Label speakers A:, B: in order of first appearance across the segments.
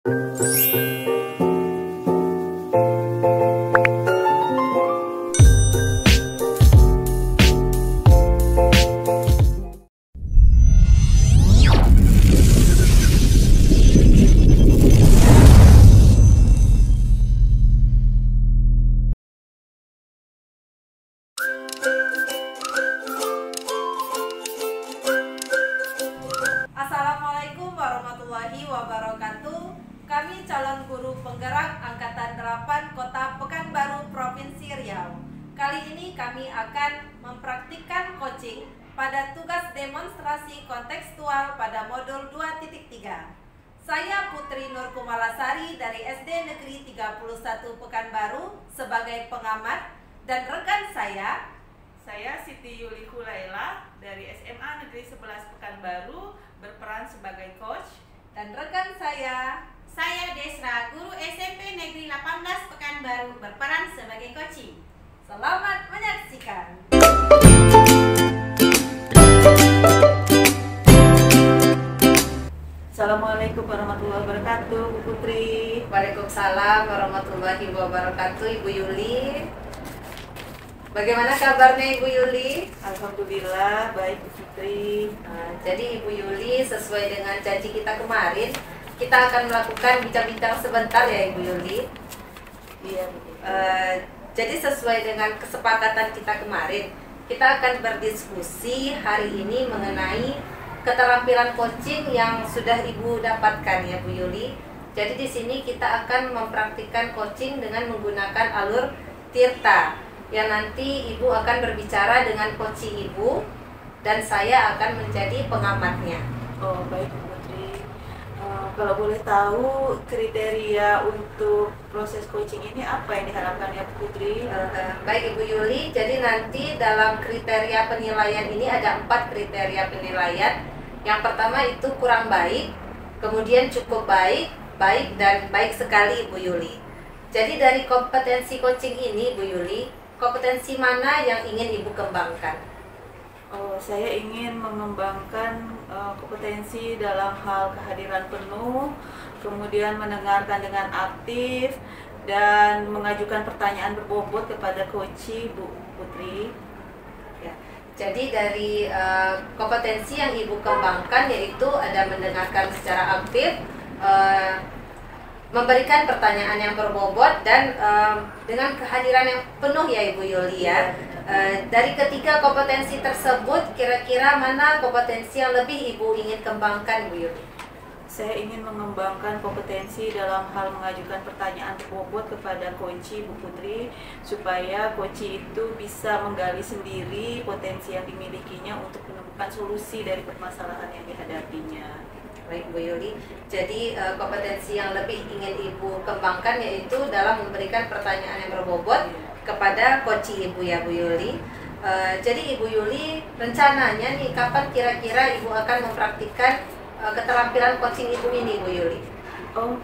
A: Assalamualaikum warahmatullahi wabarakatuh. Kami calon guru penggerak Angkatan 8 Kota Pekanbaru Provinsi Riau. Kali ini kami akan mempraktikkan coaching pada tugas demonstrasi kontekstual pada modul 2.3. Saya Putri Nur Kumalasari dari SD Negeri 31 Pekanbaru sebagai pengamat, dan rekan saya
B: Siti Yuli Hulaila dari SMA Negeri 11 Pekanbaru berperan sebagai coach,
A: dan rekan saya
C: Desra, guru SMP Negeri 18 Pekanbaru berperan sebagai coaching.
A: Selamat menyaksikan.
B: Assalamualaikum warahmatullahi wabarakatuh, Bu Putri.
A: Waalaikumsalam warahmatullahi wabarakatuh, Ibu Yuli. Bagaimana kabarnya Ibu Yuli?
B: Alhamdulillah baik, Bu Putri.
A: Jadi Ibu Yuli, sesuai dengan janji kita kemarin, kita akan melakukan bincang-bincang sebentar ya Ibu Yuli.
B: Iya, Bu Putri.
A: Jadi sesuai dengan kesepakatan kita kemarin, kita akan berdiskusi hari ini mengenai keterampilan coaching yang sudah Ibu dapatkan ya Bu Yuli. Jadi di sini kita akan mempraktikkan coaching dengan menggunakan alur Tirta, yang nanti Ibu akan berbicara dengan coaching Ibu dan saya akan menjadi pengamatnya.
B: Oh, baik, Bu Putri. Kalau boleh tahu kriteria untuk proses coaching ini apa yang diharapkan ya Bu Putri?
A: Baik Ibu Yuli, jadi nanti dalam kriteria penilaian ini ada 4 kriteria penilaian. Yang pertama itu kurang baik, kemudian cukup baik, baik, dan baik sekali Ibu Yuli. Jadi dari kompetensi coaching ini Bu Yuli, kompetensi mana yang ingin Ibu kembangkan?
B: Oh, saya ingin mengembangkan kompetensi dalam hal kehadiran penuh, kemudian mendengarkan dengan aktif, dan mengajukan pertanyaan berbobot kepada coach Bu Putri.
A: Ya. Jadi dari kompetensi yang Ibu kembangkan yaitu ada mendengarkan secara aktif, memberikan pertanyaan yang berbobot, dan dengan kehadiran yang penuh ya Ibu Yuli ya. Dari ketiga kompetensi tersebut, kira-kira mana kompetensi yang lebih Ibu ingin kembangkan Bu Yuli?
B: Saya ingin mengembangkan kompetensi dalam hal mengajukan pertanyaan berbobot kepada coach Bu Putri, supaya coach itu bisa menggali sendiri potensi yang dimilikinya untuk menemukan solusi dari permasalahan yang dihadapinya.
A: Baik Bu Yuli, jadi kompetensi yang lebih ingin Ibu kembangkan yaitu dalam memberikan pertanyaan yang berbobot kepada coach Ibu ya Bu Yuli. Jadi Ibu Yuli, rencananya nih kapan kira-kira Ibu akan mempraktikkan keterampilan coaching Ibu ini Bu Yuli?
B: Oh,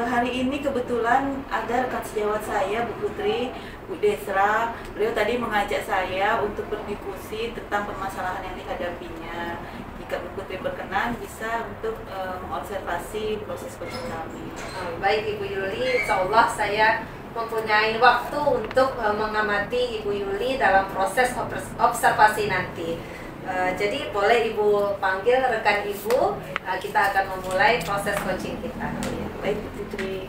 B: hari ini kebetulan ada rekan sejawat saya Bu Putri, Bu Desra. Beliau tadi mengajak saya untuk berdiskusi tentang permasalahan yang dihadapinya. Jika Bu Putri berkenan, bisa untuk mengobservasi proses coaching kami.
A: Baik Ibu Yuli, insya Allah saya mempunyai waktu untuk mengamati Ibu Yuli dalam proses observasi nanti. Jadi boleh Ibu panggil rekan Ibu, kita akan memulai proses coaching kita.
B: Baik Bu Putri.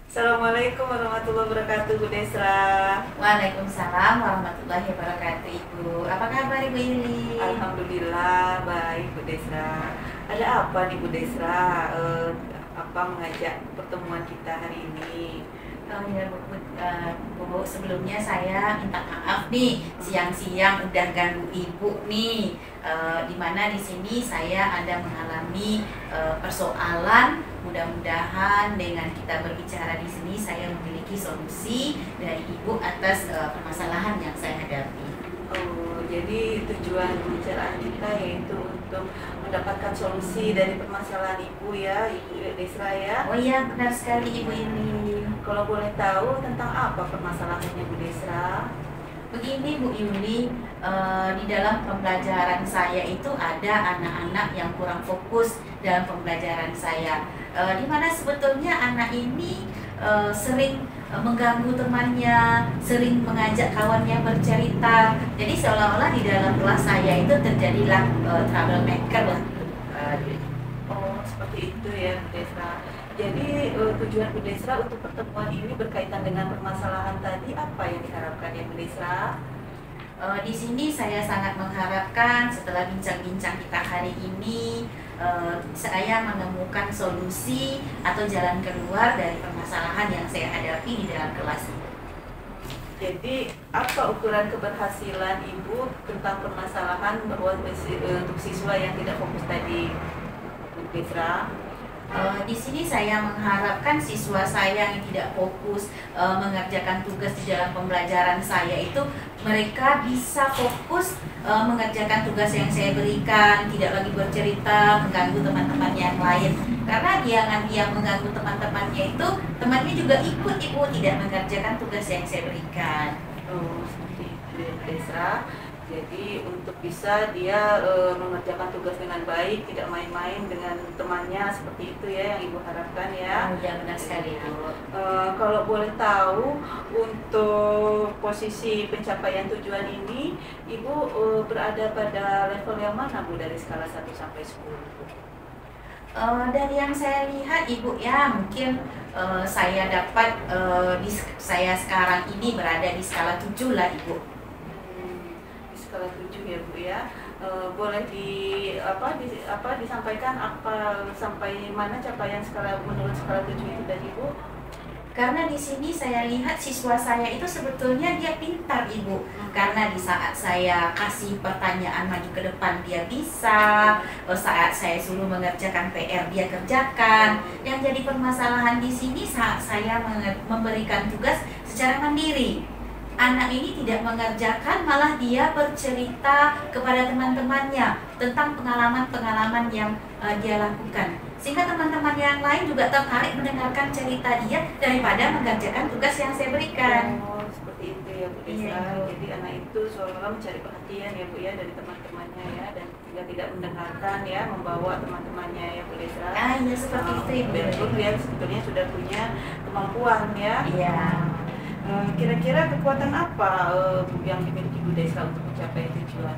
B: Assalamualaikum warahmatullahi wabarakatuh, Bu Desra.
C: Waalaikumsalam warahmatullahi wabarakatuh, Ibu. Apa kabar Ibu Yuli?
B: Alhamdulillah baik Bu Desra. Ada apa nih Bu Desra? Apa mengajak pertemuan kita hari ini?
C: Oh ya Bu, sebelumnya saya minta maaf nih, siang-siang udah ganggu Ibu nih. Dimana di sini saya ada mengalami persoalan. Mudah-mudahan dengan kita berbicara di sini saya memiliki solusi dari Ibu atas permasalahan yang saya hadapi.
B: Oh, jadi tujuan pembicaraan kita yaitu untuk mendapatkan solusi dari permasalahan Ibu ya, Ibu Desra ya.
C: Oh iya, benar sekali Ibu ini.
B: Kalau boleh tahu tentang apa permasalahannya Bu Desra?
C: Begini Bu Yuli, di dalam pembelajaran saya itu ada anak-anak yang kurang fokus dalam pembelajaran saya, di mana sebetulnya anak ini sering mengganggu temannya, sering mengajak kawannya bercerita. Jadi seolah-olah di dalam kelas saya itu terjadilah troublemaker lah.
B: Oh, seperti itu ya Bu Desra. Jadi tujuan Bu Desra untuk pertemuan ini berkaitan dengan permasalahan tadi apa yang diharapkan ya Bu Desra?
C: Di sini saya sangat mengharapkan setelah bincang-bincang kita hari ini, saya menemukan solusi atau jalan keluar dari permasalahan yang saya hadapi di dalam kelas ini.
B: Jadi apa ukuran keberhasilan Ibu tentang permasalahan bahwa untuk siswa yang tidak fokus tadi, Bu Desra?
C: Di sini saya mengharapkan siswa saya yang tidak fokus mengerjakan tugas di dalam pembelajaran saya itu mereka bisa fokus mengerjakan tugas yang saya berikan, tidak lagi bercerita mengganggu teman-teman yang lain. Karena dia mengganggu teman-temannya itu, temannya juga ikut ibu tidak mengerjakan tugas yang saya berikan.
B: Oh, seperti itu ya Bu Desra. Jadi untuk bisa dia mengerjakan tugas dengan baik, tidak main-main dengan temannya, seperti itu ya yang Ibu harapkan ya.
C: Ya benar sekali Bu.
B: Kalau boleh tahu untuk posisi pencapaian tujuan ini, Ibu berada pada level yang mana Bu dari skala 1 sampai 10?
C: Dari yang saya lihat Ibu ya, mungkin saya dapat saya sekarang ini berada di skala 7 lah Ibu.
B: Skala 7 ya Bu ya. Boleh disampaikan apa sampai mana capaian skala menurut skala 7 itu tadi Bu?
C: Karena di sini saya lihat siswa saya itu sebetulnya dia pintar Ibu. Karena di saat saya kasih pertanyaan maju ke depan dia bisa, saat saya suruh mengerjakan PR dia kerjakan. Yang jadi permasalahan di sini saat saya memberikan tugas secara mandiri. Anak ini tidak mengerjakan, malah dia bercerita kepada teman-temannya tentang pengalaman-pengalaman yang dia lakukan. Sehingga teman-teman yang lain juga tertarik mendengarkan cerita dia daripada mengerjakan tugas yang saya berikan.
B: Oh, seperti itu ya Bu Desra.
C: Iya,
B: Jadi anak itu seolah-olah mencari perhatian ya Bu ya dari teman-temannya ya, dan juga tidak mendengarkan ya, membawa teman-temannya ya Bu Desra.
C: Iya seperti itu Ibu.
B: Dan dia sebetulnya sudah punya kemampuan ya.
C: Iya.
B: Kira-kira kekuatan apa yang dimiliki Bu Desra untuk mencapai tujuan?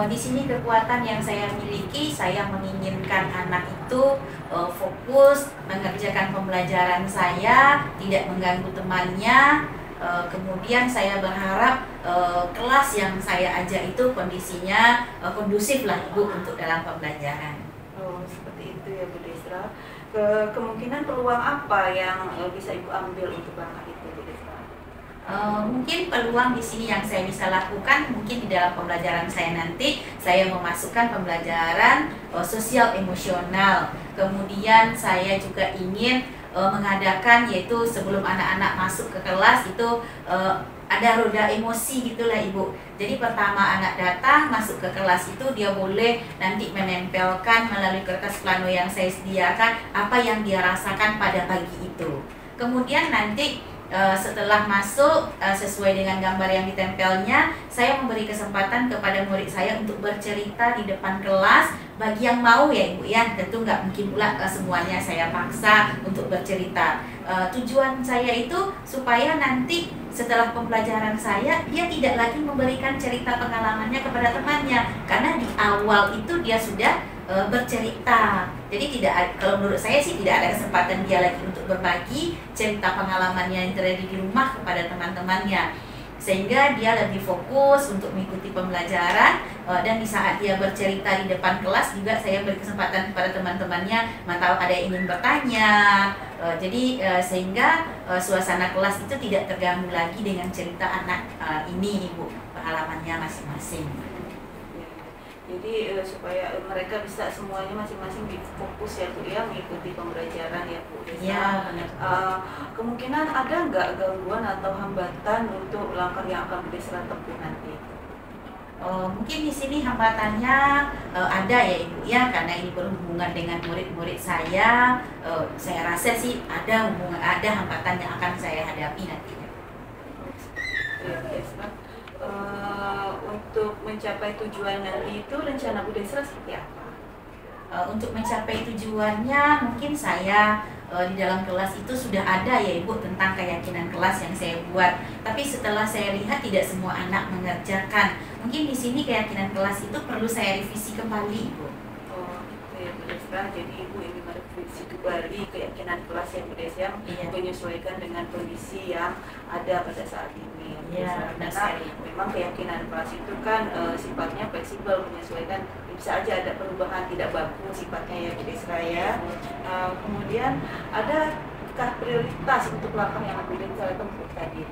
C: Di sini kekuatan yang saya miliki, saya menginginkan anak itu fokus mengerjakan pembelajaran saya, tidak mengganggu temannya. Kemudian saya berharap kelas yang saya ajar itu kondisinya kondusif lah Ibu untuk dalam pembelajaran.
B: Oh, seperti itu ya Bu Desra. Kemungkinan peluang apa yang bisa Ibu ambil untuk langkah itu Bu Desra?
C: Mungkin peluang di sini yang saya bisa lakukan mungkin di dalam pembelajaran saya nanti saya memasukkan pembelajaran sosial emosional. Kemudian saya juga ingin mengadakan yaitu sebelum anak-anak masuk ke kelas itu ada roda emosi gitulah Ibu. Jadi pertama anak datang masuk ke kelas itu dia boleh nanti menempelkan melalui kertas plano yang saya sediakan apa yang dia rasakan pada pagi itu. Kemudian nanti setelah masuk sesuai dengan gambar yang ditempelnya, saya memberi kesempatan kepada murid saya untuk bercerita di depan kelas. Bagi yang mau ya Ibu ya, tentu nggak mungkin pula semuanya saya paksa untuk bercerita. Tujuan saya itu supaya nanti setelah pembelajaran saya dia tidak lagi memberikan cerita pengalamannya kepada temannya, karena di awal itu dia sudah bercerita. Jadi kalau menurut saya sih tidak ada kesempatan dia lagi untuk berbagi cerita pengalamannya yang terjadi di rumah kepada teman-temannya, sehingga dia lebih fokus untuk mengikuti pembelajaran. Dan di saat dia bercerita di depan kelas juga saya beri kesempatan kepada teman-temannya atau ada yang ingin bertanya. Sehingga suasana kelas itu tidak terganggu lagi dengan cerita anak ini Ibu, pengalamannya masing-masing.
B: Jadi supaya mereka bisa semuanya masing-masing fokus ya Bu ya, mengikuti pembelajaran ya Bu Desra.
C: Ya, benar.
B: Kemungkinan ada nggak gangguan atau hambatan untuk langkah yang akan Bu Desra tempuh nanti?
C: Mungkin di sini hambatannya ada ya Ibu ya, karena ini berhubungan dengan murid-murid saya. Saya rasa sih ada hambatan yang akan saya hadapi nantinya.
B: Ya, untuk mencapai tujuan nanti itu rencana Bu Desra seperti apa?
C: Untuk mencapai tujuannya mungkin saya di dalam kelas itu sudah ada ya Ibu tentang keyakinan kelas yang saya buat. Tapi setelah saya lihat tidak semua anak mengerjakan. Mungkin di sini keyakinan kelas itu perlu saya revisi kembali Ibu.
B: Oh, ya Bu Desra. Jadi Ibu ingin merevisi kembali keyakinan kelas yang Bu Desra menyesuaikan dengan kondisi yang ada pada saat ini.
C: Ya,
B: karena memang keyakinan kelas itu kan sifatnya fleksibel, menyesuaikan, bisa aja ada perubahan, tidak baku sifatnya ya Bu Desra ya. Kemudian adakah prioritas untuk langkah yang Bu Desra tempuh tadi?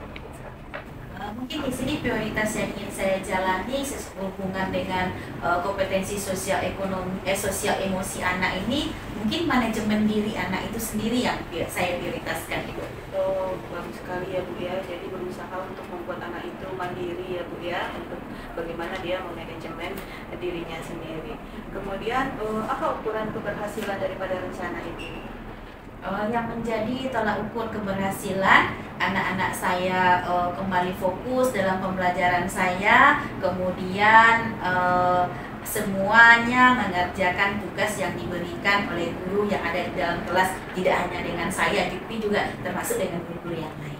C: Mungkin di sini prioritas yang ingin saya jalani sehubungan dengan kompetensi sosial ekonomi, sosial emosi anak ini, mungkin manajemen diri anak itu sendiri yang saya prioritaskan Ibu.
B: Oh, bagus sekali ya Bu ya. Jadi berusaha untuk membuat anak itu mandiri ya Bu ya, untuk bagaimana dia memanajemen dirinya sendiri. Kemudian apa ukuran keberhasilan daripada rencana ini?
C: Yang menjadi tolak ukur keberhasilan anak-anak saya kembali fokus dalam pembelajaran saya, kemudian semuanya mengerjakan tugas yang diberikan oleh guru yang ada di dalam kelas, tidak hanya dengan saya tapi juga termasuk dengan guru-guru yang lain.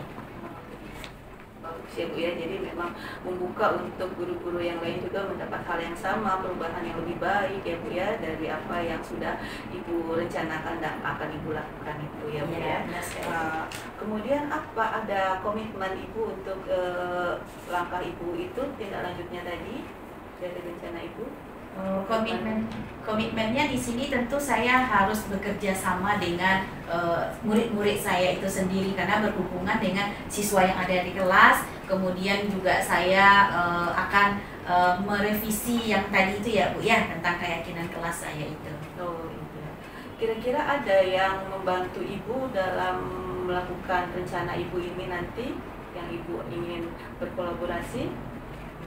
B: Bagus ya Bu ya, jadi memang membuka untuk guru-guru yang lain juga mendapat hal yang sama, perubahan yang lebih baik ya Bu ya, dari apa yang sudah Ibu rencanakan dan akan Ibu lakukan itu ya Bu ya. Kemudian ada komitmen Ibu untuk langkah Ibu itu, tindak lanjutnya tadi dari rencana Ibu?
C: Komitmennya di sini tentu saya harus bekerja sama dengan murid-murid saya itu sendiri karena berhubungan dengan siswa yang ada di kelas. Kemudian juga saya akan merevisi yang tadi itu ya Bu ya, tentang keyakinan kelas saya itu.
B: Oh iya. Kira-kira ada yang membantu Ibu dalam melakukan rencana Ibu ini nanti, yang Ibu ingin berkolaborasi?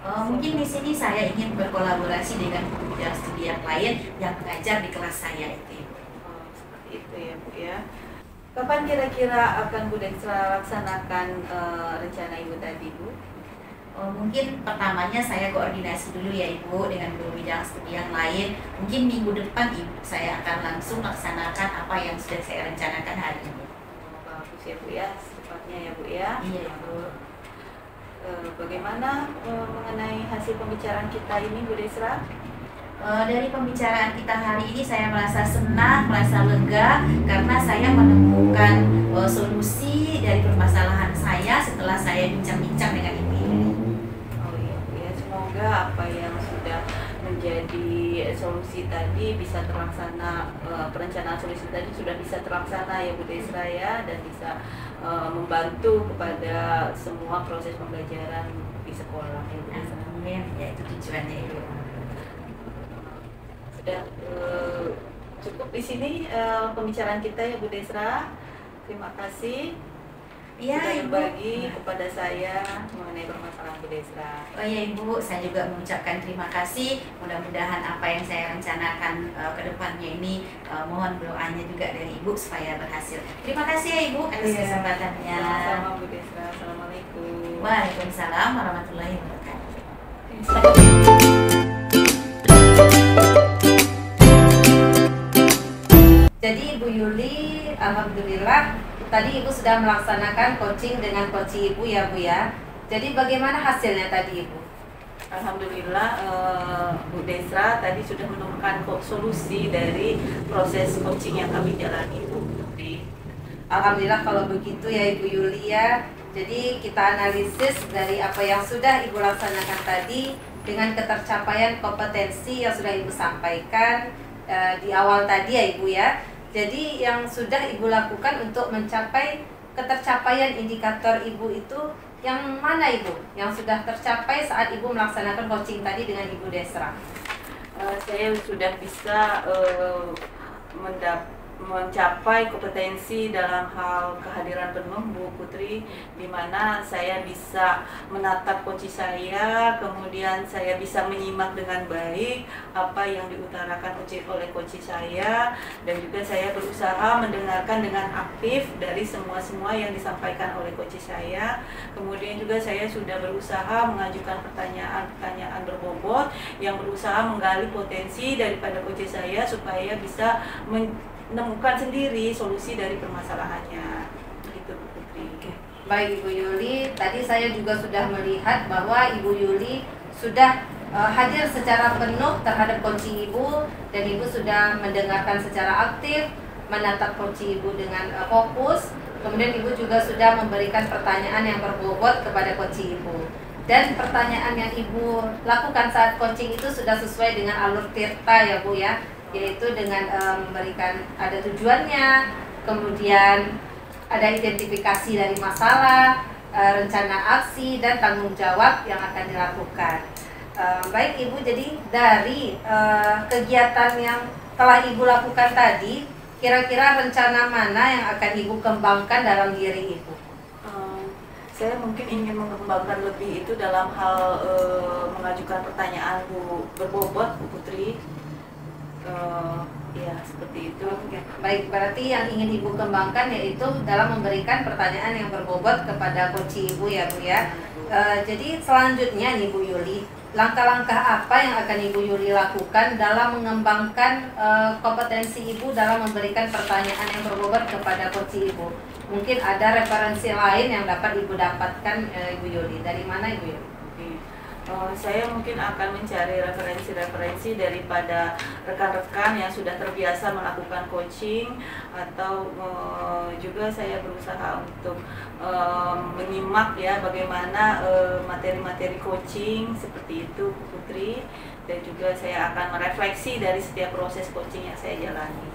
C: Mungkin di sini saya ingin berkolaborasi dengan bidang studi yang lain yang mengajar di kelas saya itu.
B: Oh, seperti itu ya Bu ya. Kapan kira-kira akan Bu Desra laksanakan rencana Ibu tadi Bu?
C: Mungkin pertamanya saya koordinasi dulu ya Ibu dengan guru bidang studi yang lain. Mungkin minggu depan Ibu saya akan langsung laksanakan apa yang sudah saya rencanakan hari ini.
B: Bagus ya Bu ya, secepatnya ya Bu ya.
C: Iya Ibu.
B: Bagaimana mengenai hasil pembicaraan kita ini Bu Desra?
C: Dari pembicaraan kita hari ini saya merasa senang, merasa lega karena saya menemukan solusi dari permasalahan saya setelah saya bincang-bincang dengan Ibu ini.
B: Oh iya Bu ya, semoga apa yang sudah menjadi solusi tadi bisa terlaksana, perencanaan solusi tadi sudah bisa terlaksana ya Bu Desra ya, dan bisa membantu kepada semua proses pembelajaran di sekolah ya Bu Desra.
C: Amin, ya itu tujuannya Ibu.
B: Sudah cukup di sini pembicaraan kita ya Bu Desra. Terima kasih
C: Iya
B: sudah
C: Ibu.
B: berbagi kepada saya mengenai permasalahan Bu Desra.
C: Oh ya Ibu, saya juga mengucapkan terima kasih. Mudah-mudahan apa yang saya rencanakan ke depannya ini mohon doanya juga dari Ibu supaya berhasil. Terima kasih ya Ibu atas kesempatannya.
B: Sama-sama Bu Desra. Assalamualaikum.
C: Waalaikumsalam warahmatullahi wabarakatuh.
A: Jadi Ibu Yuli, alhamdulillah tadi Ibu sudah melaksanakan coaching dengan coach Ibu ya Bu ya. Jadi bagaimana hasilnya tadi Ibu?
B: Alhamdulillah Bu Desra tadi sudah menemukan solusi dari proses coaching yang kami jalani Bu.
A: Alhamdulillah kalau begitu ya Ibu Yuli ya. Jadi kita analisis dari apa yang sudah Ibu laksanakan tadi dengan ketercapaian kompetensi yang sudah Ibu sampaikan di awal tadi ya Ibu ya. Jadi yang sudah Ibu lakukan untuk mencapai ketercapaian indikator Ibu itu yang mana Ibu? Yang sudah tercapai saat Ibu melaksanakan coaching tadi dengan Ibu Desra?
B: Saya sudah bisa mencapai kompetensi dalam hal kehadiran penuh Bu Putri, di mana saya bisa menatap coach saya, kemudian saya bisa menyimak dengan baik apa yang diutarakan oleh coach saya, dan juga saya berusaha mendengarkan dengan aktif dari semua yang disampaikan oleh coach saya. Kemudian juga saya sudah berusaha mengajukan pertanyaan-pertanyaan berbobot yang berusaha menggali potensi daripada coach saya supaya bisa menemukan sendiri solusi dari permasalahannya. Begitu Bu Putri.
A: Baik Ibu Yuli, tadi saya juga sudah melihat bahwa Ibu Yuli sudah hadir secara penuh terhadap coaching Ibu, dan Ibu sudah mendengarkan secara aktif, menatap coaching Ibu dengan fokus. Kemudian Ibu juga sudah memberikan pertanyaan yang berbobot kepada coaching Ibu. Dan pertanyaan yang Ibu lakukan saat coaching itu sudah sesuai dengan alur tirta ya Bu ya, yaitu dengan memberikan ada tujuannya, kemudian ada identifikasi dari masalah, rencana aksi, dan tanggung jawab yang akan dilakukan. Baik Ibu, jadi dari kegiatan yang telah Ibu lakukan tadi, kira-kira rencana mana yang akan Ibu kembangkan dalam diri Ibu?
B: Saya mungkin ingin mengembangkan lebih itu dalam hal mengajukan pertanyaan berbobot Bu Putri. Ya seperti itu.
A: Baik, berarti yang ingin Ibu kembangkan yaitu dalam memberikan pertanyaan yang berbobot kepada coach Ibu ya Bu ya. Jadi selanjutnya nih Bu Yuli, langkah-langkah apa yang akan Ibu Yuli lakukan dalam mengembangkan kompetensi Ibu dalam memberikan pertanyaan yang berbobot kepada coach Ibu? Mungkin ada referensi lain yang dapat Ibu dapatkan Ibu Yuli. Dari mana Ibu Yuli?
B: Saya mungkin akan mencari referensi daripada rekan-rekan yang sudah terbiasa melakukan coaching, atau juga saya berusaha untuk menyimak ya bagaimana materi-materi coaching seperti itu Bu Putri, dan juga saya akan merefleksi dari setiap proses coaching yang saya jalani.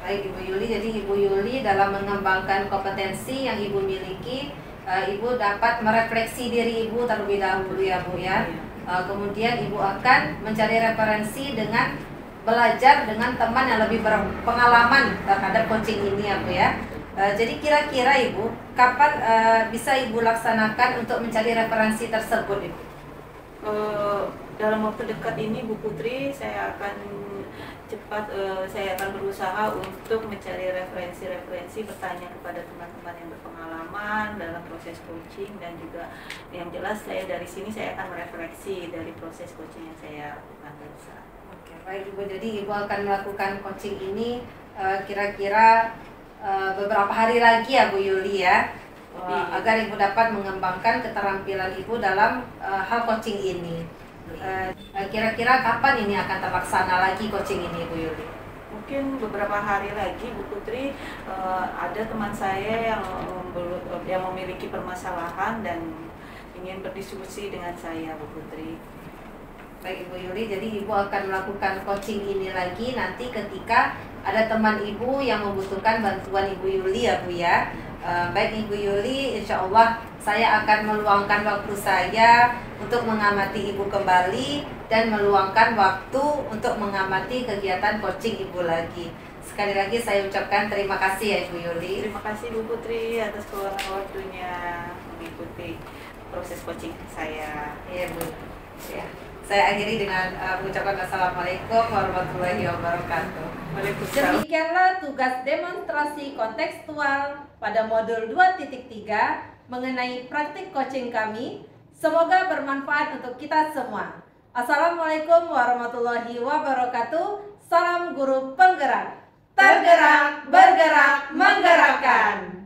A: Baik Ibu Yuli, jadi Ibu Yuli dalam mengembangkan kompetensi yang Ibu miliki, Ibu dapat merefleksi diri Ibu terlebih dahulu ya Bu ya. Kemudian Ibu akan mencari referensi dengan belajar dengan teman yang lebih berpengalaman terhadap coaching ini ya Bu ya. Jadi kira-kira Ibu, kapan bisa Ibu laksanakan untuk mencari referensi tersebut Ibu?
B: Dalam waktu dekat ini Bu Putri, saya akan saya akan berusaha untuk mencari referensi bertanya kepada teman-teman yang berpengalaman dalam proses coaching, dan juga yang jelas saya dari sini saya akan merefleksi dari proses coaching yang saya lakukan saat.
A: Oke, baik Ibu, jadi Ibu akan melakukan coaching ini kira-kira beberapa hari lagi ya Bu Yuli ya, agar Ibu dapat mengembangkan keterampilan Ibu dalam hal coaching ini. Kira-kira kapan ini akan terlaksana lagi coaching ini Bu Yuli?
B: Mungkin beberapa hari lagi Bu Putri. Ada teman saya yang memiliki permasalahan dan ingin berdiskusi dengan saya Bu Putri.
A: Baik Ibu Yuli, jadi Ibu akan melakukan coaching ini lagi nanti ketika ada teman Ibu yang membutuhkan bantuan Ibu Yuli ya Bu ya. Baik Ibu Yuli, insya Allah saya akan meluangkan waktu saya untuk mengamati Ibu kembali dan meluangkan waktu untuk mengamati kegiatan coaching Ibu lagi. Sekali lagi saya ucapkan terima kasih ya Ibu Yuli.
B: Terima kasih Bu Putri atas keluangan waktunya mengikuti proses coaching saya.
A: Iya Bu. Ya. Saya akhiri dengan mengucapkan Assalamualaikum warahmatullahi wabarakatuh.
B: Waalaikumsalam.
A: Demikianlah tugas demonstrasi kontekstual pada modul 2.3 mengenai praktik coaching kami. Semoga bermanfaat untuk kita semua. Assalamualaikum warahmatullahi wabarakatuh. Salam guru penggerak. Tergerak, bergerak, menggerakkan.